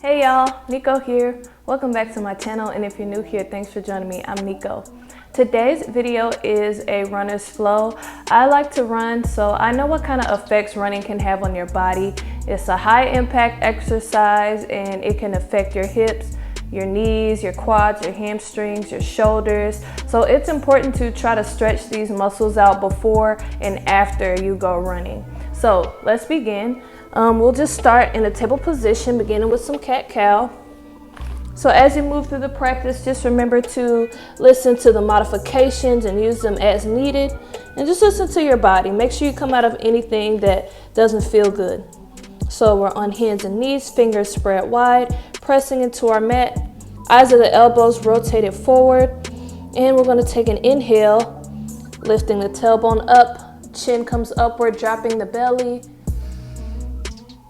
Hey y'all, Nico here. Welcome back to my channel, and if you're new here, thanks for joining me. I'm Nico. Today's video is a runner's flow. I like to run, so I know what kind of effects running can have on your body. It's a high impact exercise and it can affect your hips, your knees, your quads, your hamstrings, your shoulders. So it's important to try to stretch these muscles out before and after you go running. So let's begin. We'll just start in a table position, beginning with some cat-cow. So as you move through the practice, just remember to listen to the modifications and use them as needed. And just listen to your body. Make sure you come out of anything that doesn't feel good. So we're on hands and knees, fingers spread wide, pressing into our mat. Eyes of the elbows rotated forward. And we're going to take an inhale, lifting the tailbone up, chin comes upward, dropping the belly.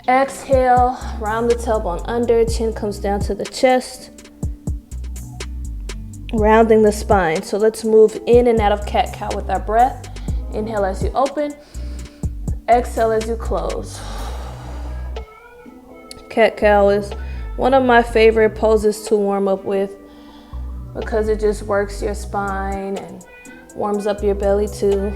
Exhale, round the tailbone under, chin comes down to the chest, rounding the spine. So let's move in and out of cat-cow with our breath. Inhale as you open, exhale as you close. Cat-cow is one of my favorite poses to warm up with because it just works your spine and warms up your belly too.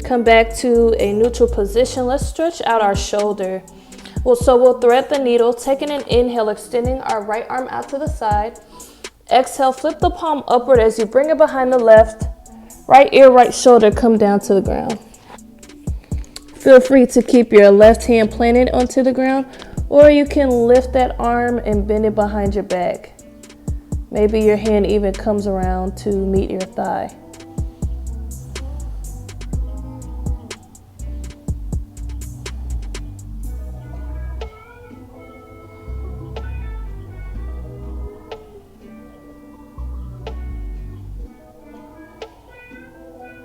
Come back to a neutral position. Let's stretch out our shoulder. We'll thread the needle, taking an inhale, extending our right arm out to the side. Exhale, flip the palm upward as you bring it behind the left. Right ear, right shoulder come down to the ground. Feel free to keep your left hand planted onto the ground, or you can lift that arm and bend it behind your back. Maybe your hand even comes around to meet your thigh.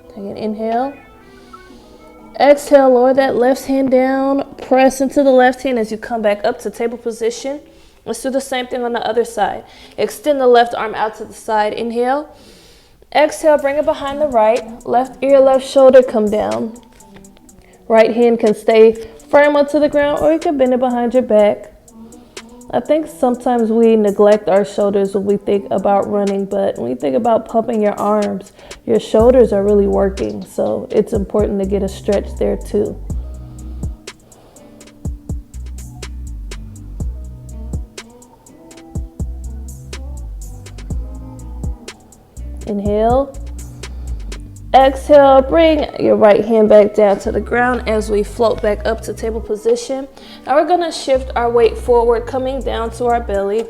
Take an inhale. Exhale, lower that left hand down. Press into the left hand as you come back up to table position. Let's do the same thing on the other side. Extend the left arm out to the side. Inhale. Exhale, bring it behind the right. Left ear, left shoulder come down. Right hand can stay firm onto the ground, or you can bend it behind your back. I think sometimes we neglect our shoulders when we think about running, but when you think about pumping your arms, your shoulders are really working. So it's important to get a stretch there too. Inhale. Exhale, bring your right hand back down to the ground as we float back up to table position. Now we're gonna shift our weight forward, coming down to our belly.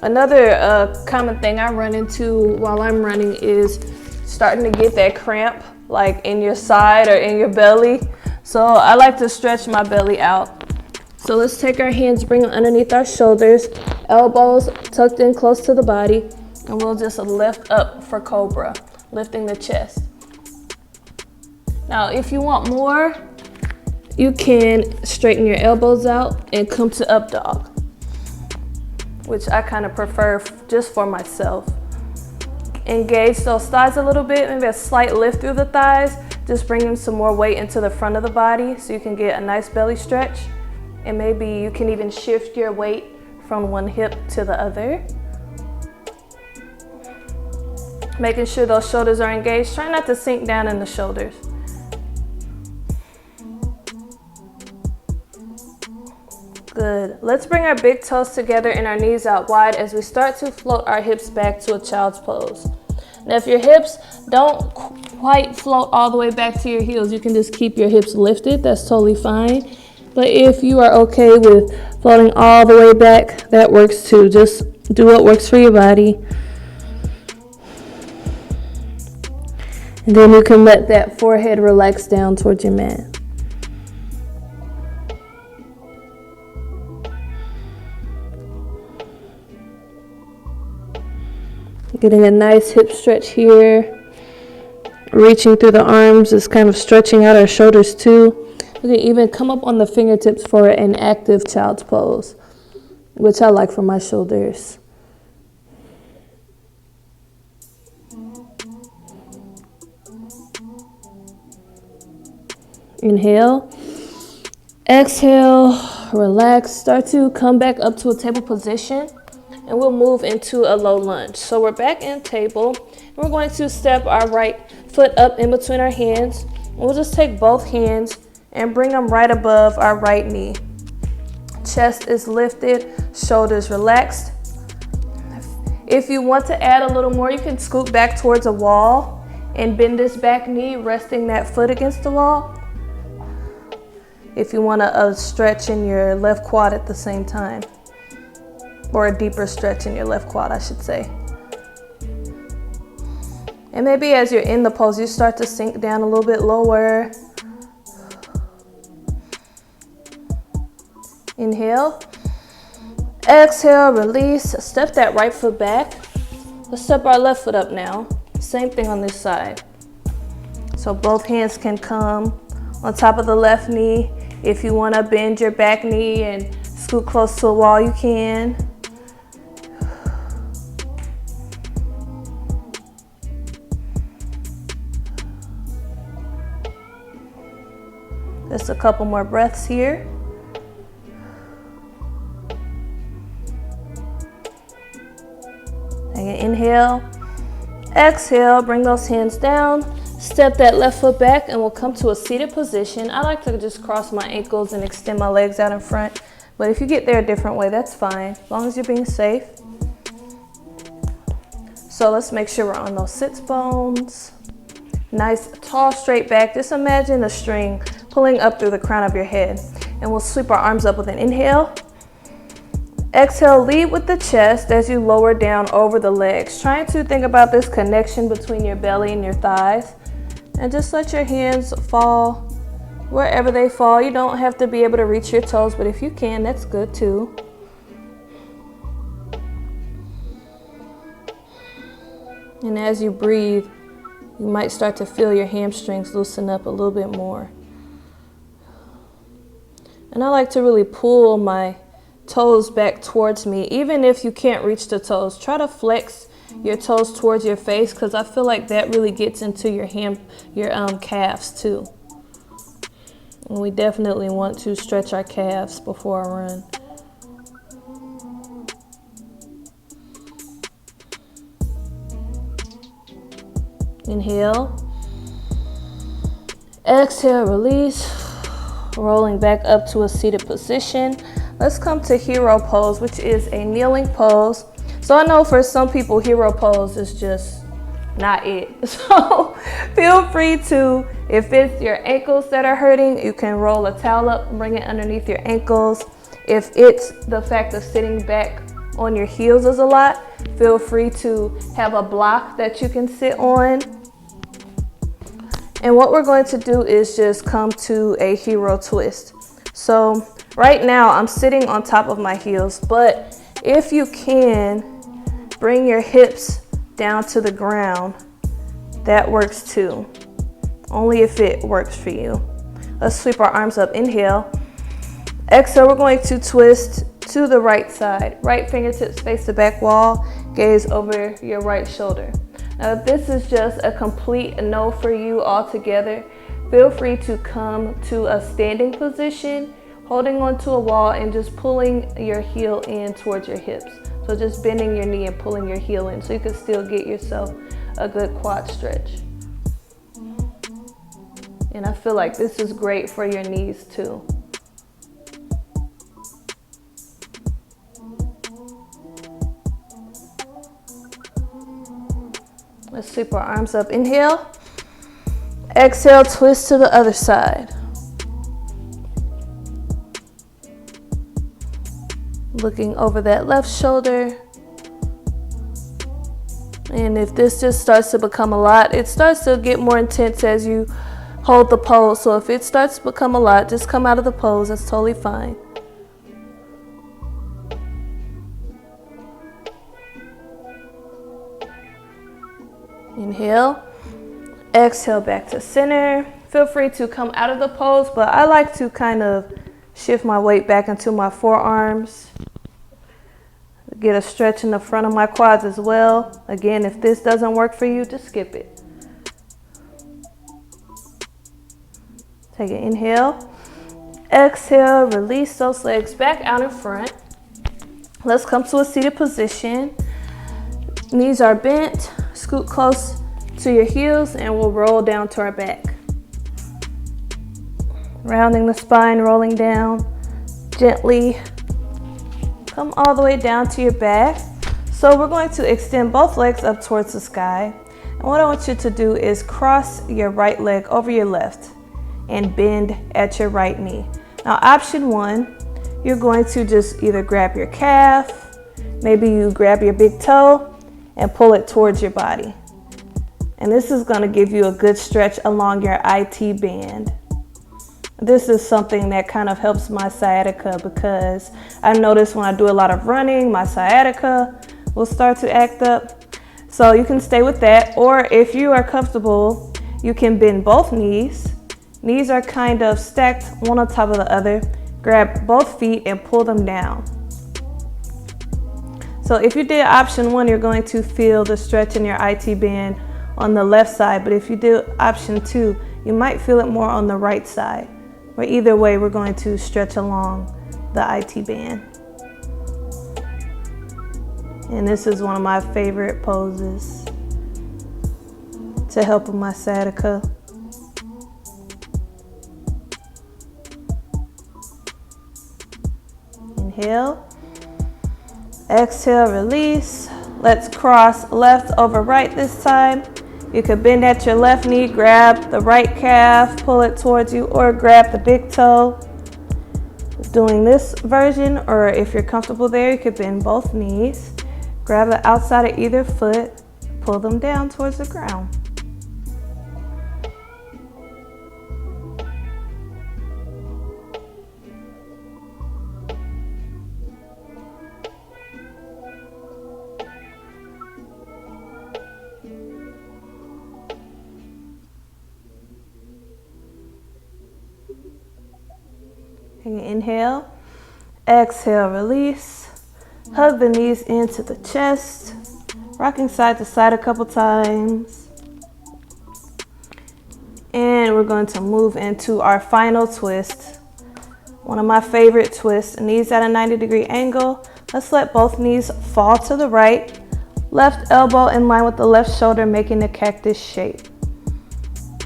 Another common thing I run into while I'm running is starting to get that cramp, like in your side or in your belly. So I like to stretch my belly out. So let's take our hands, bring them underneath our shoulders, elbows tucked in close to the body, and we'll just lift up for cobra, lifting the chest. Now, if you want more, you can straighten your elbows out and come to up dog, which I kind of prefer just for myself. Engage those thighs a little bit, maybe a slight lift through the thighs, just bringing some more weight into the front of the body so you can get a nice belly stretch. And maybe you can even shift your weight from one hip to the other. Making sure those shoulders are engaged. Try not to sink down in the shoulders. Good. Let's bring our big toes together and our knees out wide as we start to float our hips back to a child's pose. Now, if your hips don't quite float all the way back to your heels, you can just keep your hips lifted. That's totally fine. But if you are okay with floating all the way back, that works too. Just do what works for your body. And then you can let that forehead relax down towards your mat. Getting a nice hip stretch here. Reaching through the arms is kind of stretching out our shoulders too. You can even come up on the fingertips for an active child's pose, which I like for my shoulders. Inhale. Exhale, Relax, start to come back up to a table position, and we'll move into a low lunge. So we're back in table, and we're going to step our right foot up in between our hands. And we'll just take both hands and bring them right above our right knee. Chest is lifted, shoulders relaxed. If you want to add a little more, you can scoot back towards a wall and bend this back knee, resting that foot against the wall. If you want a stretch in your left quad at the same time, or a deeper stretch in your left quad, I should say. And maybe as you're in the pose, you start to sink down a little bit lower. Inhale. Exhale, release. Step that right foot back. Let's step our left foot up now. Same thing on this side. So both hands can come on top of the left knee. If you want to bend your back knee and scoot close to a wall, you can. Just a couple more breaths here. Take an inhale. Exhale, bring those hands down. Step that left foot back and we'll come to a seated position. I like to just cross my ankles and extend my legs out in front. But if you get there a different way, that's fine, as long as you're being safe. So let's make sure we're on those sits bones. Nice, tall, straight back. Just imagine a string pulling up through the crown of your head. And we'll sweep our arms up with an inhale. Exhale, lead with the chest as you lower down over the legs. Trying to think about this connection between your belly and your thighs. And just let your hands fall wherever they fall. You don't have to be able to reach your toes, but if you can, that's good too. And as you breathe, you might start to feel your hamstrings loosen up a little bit more. And I like to really pull my toes back towards me. Even if you can't reach the toes, try to flex your toes towards your face, because I feel like that really gets into your calves too. And we definitely want to stretch our calves before I run. Inhale. Exhale, release. Rolling back up to a seated position. Let's come to hero pose, which is a kneeling pose. So I know for some people, hero pose is just not it. So feel free to, if it's your ankles that are hurting, you can roll a towel up and bring it underneath your ankles. If it's the fact of sitting back on your heels is a lot, feel free to have a block that you can sit on. And what we're going to do is just come to a hero twist. So right now I'm sitting on top of my heels, but if you can, bring your hips down to the ground. That works too, only if it works for you. Let's sweep our arms up. Inhale. Exhale, we're going to twist to the right side. Right fingertips face the back wall, gaze over your right shoulder. Now, if this is just a complete no for you altogether, feel free to come to a standing position, holding onto a wall and just pulling your heel in towards your hips. So just bending your knee and pulling your heel in so you can still get yourself a good quad stretch. And I feel like this is great for your knees too. Let's sweep our arms up. Inhale. Exhale, twist to the other side. Looking over that left shoulder. And if this just starts to become a lot, it starts to get more intense as you hold the pose. So if it starts to become a lot, just come out of the pose. That's totally fine. Inhale. Exhale, back to center. Feel free to come out of the pose, but I like to kind of shift my weight back into my forearms. Get a stretch in the front of my quads as well. Again, if this doesn't work for you, just skip it. Take an inhale. Exhale, release those legs back out in front. Let's come to a seated position. Knees are bent, scoot close to your heels, and we'll roll down to our back. Rounding the spine, rolling down gently. Come all the way down to your back. So we're going to extend both legs up towards the sky. And what I want you to do is cross your right leg over your left and bend at your right knee. Now, option one, you're going to just either grab your calf, maybe you grab your big toe and pull it towards your body. And this is going to give you a good stretch along your IT band. This is something that kind of helps my sciatica because I notice when I do a lot of running, my sciatica will start to act up. So you can stay with that, or if you are comfortable, you can bend both knees. Knees are kind of stacked one on top of the other. Grab both feet and pull them down. So if you did option one, you're going to feel the stretch in your IT band on the left side, but if you do option two, you might feel it more on the right side. But either way, we're going to stretch along the IT band. And this is one of my favorite poses to help with my sciatica. Inhale. Exhale, release. Let's cross left over right this time. You could bend at your left knee, grab the right calf, pull it towards you, or grab the big toe. Doing this version, or if you're comfortable there, you could bend both knees, grab the outside of either foot, pull them down towards the ground. Inhale, exhale, release. Hug the knees into the chest, rocking side to side a couple times. And we're going to move into our final twist. One of my favorite twists, knees at a 90-degree angle. Let's let both knees fall to the right. Left elbow in line with the left shoulder, making a cactus shape.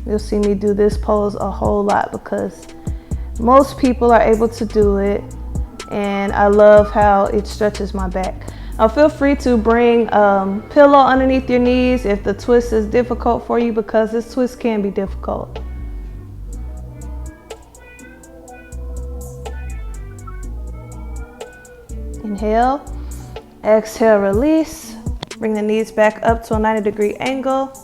You'll see me do this pose a whole lot because most people are able to do it, and I love how it stretches my back. Now feel free to bring pillow underneath your knees if the twist is difficult for you, because this twist can be difficult. Inhale, exhale, release. Bring the knees back up to a 90-degree angle.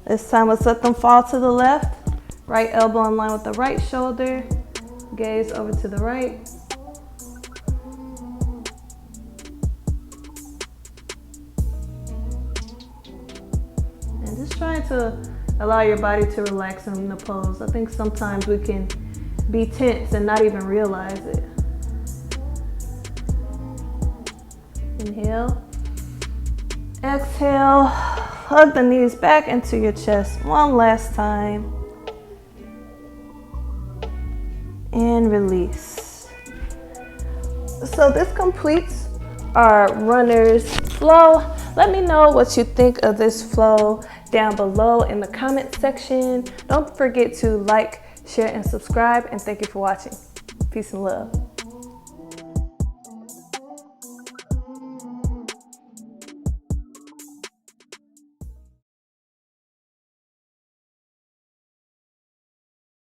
This time let's let them fall to the left. Right elbow in line with the right shoulder. Gaze over to the right. And just trying to allow your body to relax in the pose. I think sometimes we can be tense and not even realize it. Inhale. Exhale. Hug the knees back into your chest one last time. And release. So this completes our runner's flow. Let me know what you think of this flow down below in the comment section. Don't forget to like, share, and subscribe, and thank you for watching. Peace and love.